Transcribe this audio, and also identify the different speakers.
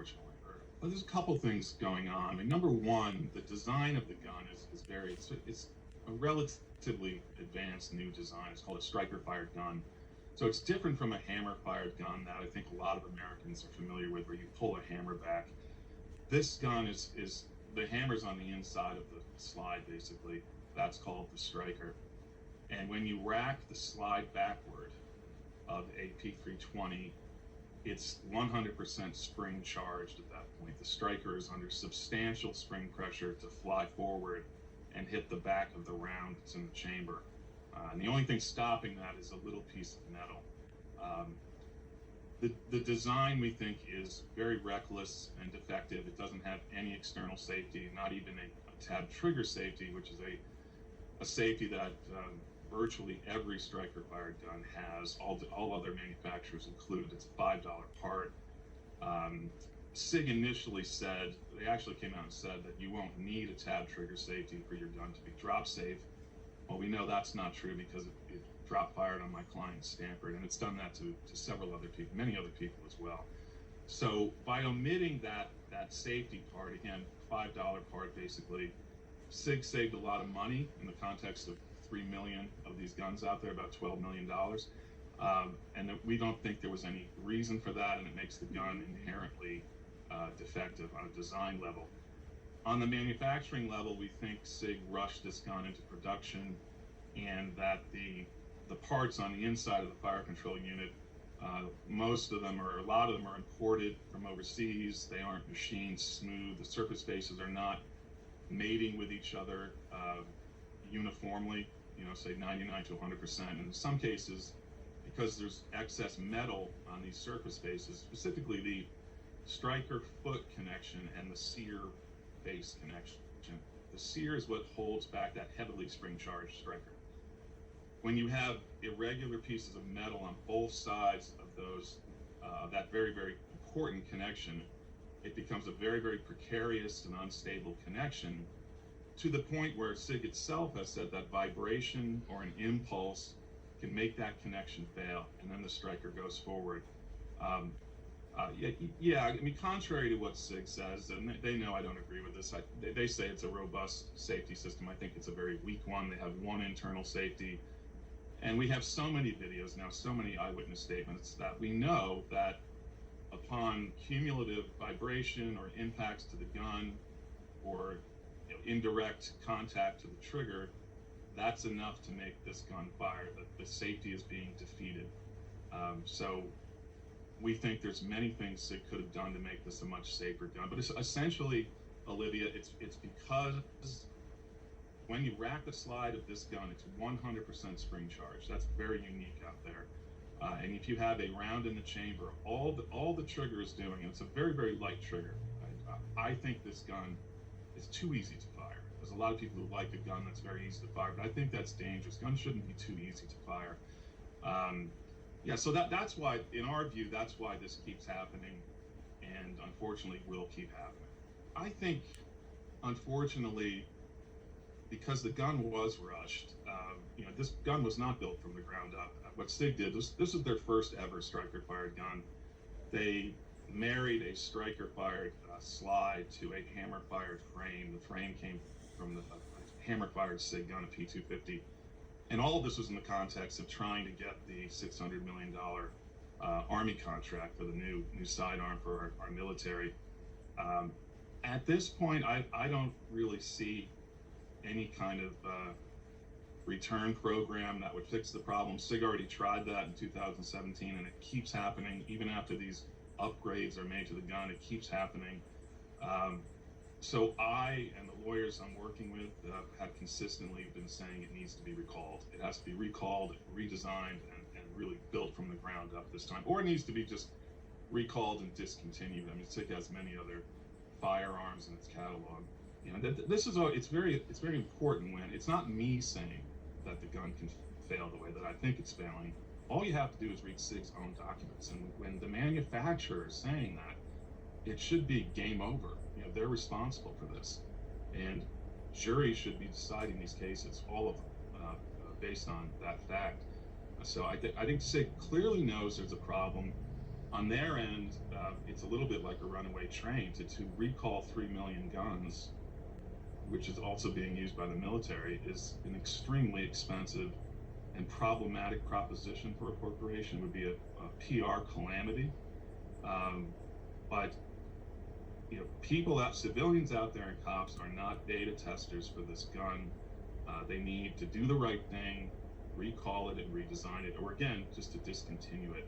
Speaker 1: unfortunately. Well, there's a couple things going on. I mean, number one, the design of the gun is very, it's a relatively advanced new design. It's called a striker-fired gun. So it's different from a hammer-fired gun that I think a lot of Americans are familiar with, where you pull a hammer back. This gun is the hammer's on the inside of the slide, basically. That's called the striker. And when you rack the slide backward of a P320, it's 100% spring charged at that point. The striker is under substantial spring pressure to fly forward and hit the back of the round that's in the chamber. And the only thing stopping that is a little piece of metal. The design, we think, is very reckless and defective. It doesn't have any external safety, not even a tab trigger safety, which is a safety that virtually every striker-fired gun has. All other manufacturers include. It's a $5 part. Sig initially said, they actually came out and said that you won't need a tab trigger safety for your gun to be drop safe. Well, we know that's not true because it drop fired on my client Stanford, and it's done that to several other people, many other people as well. So by omitting that safety part, again, $5 part basically, Sig saved a lot of money in the context of 3 million of these guns out there, about $12 million. And we don't think there was any reason for that, and it makes the gun inherently defective on a design level. On the manufacturing level, we think Sig rushed this gun into production, and that the parts on the inside of the fire control unit, most of them, or a lot of them, are imported from overseas. They aren't machined smooth. The surface faces are not mating with each other uniformly, say 99 to 100%. And in some cases, because there's excess metal on these surface faces, specifically the striker foot connection and the sear face connection. The sear is what holds back that heavily spring charged striker. When you have irregular pieces of metal on both sides of those, that very, very important connection, it becomes a very, very precarious and unstable connection, to the point where Sig itself has said that vibration or an impulse can make that connection fail, and then the striker goes forward. Yeah, I mean, contrary to what Sig says, and they know I don't agree with this, they say it's a robust safety system. I think it's a very weak one. They have one internal safety. And we have so many videos now, so many eyewitness statements, that we know that upon cumulative vibration or impacts to the gun, or indirect contact to the trigger, that's enough to make this gun fire, that the safety is being defeated. So we think there's many things Sig could have done to make this a much safer gun. But it's essentially, Olivia, it's because when you rack the slide of this gun, it's 100% spring charge. That's very unique out there. And if you have a round in the chamber, all the trigger is doing, and it's a very, very light trigger. I think this gun is too easy to fire. There's a lot of people who like a gun that's very easy to fire, but I think that's dangerous. Guns shouldn't be too easy to fire. Yeah, so that's why, in our view, that's why this keeps happening, and unfortunately will keep happening. I think, unfortunately, because the gun was rushed, this gun was not built from the ground up. What Sig did, this is their first ever striker-fired gun. They married a striker-fired slide to a hammer-fired frame. The frame came from the hammer-fired Sig gun, a P320. And all of this was in the context of trying to get the $600 million Army contract for the new sidearm for our military. At this point, I don't really see any kind of return program that would fix the problem. Sig already tried that in 2017, and it keeps happening. Even after these upgrades are made to the gun, it keeps happening. So I and the lawyers I'm working with have consistently been saying it needs to be recalled. It has to be recalled, redesigned, and really built from the ground up this time. Or it needs to be just recalled and discontinued. I mean, Sig has many other firearms in its catalog. This is it's very important when it's not me saying that the gun can fail the way that I think it's failing. All you have to do is read Sig's own documents, and when the manufacturer is saying that, it should be game over. They're responsible for this, and juries should be deciding these cases, all of them, based on that fact. So I think Sig clearly knows there's a problem. On their end, it's a little bit like a runaway train. To recall 3 million guns, which is also being used by the military, is an extremely expensive and problematic proposition for a corporation. It would be a PR calamity. But civilians out there and cops are not beta testers for this gun. They need to do the right thing, recall it and redesign it, or again, just to discontinue it.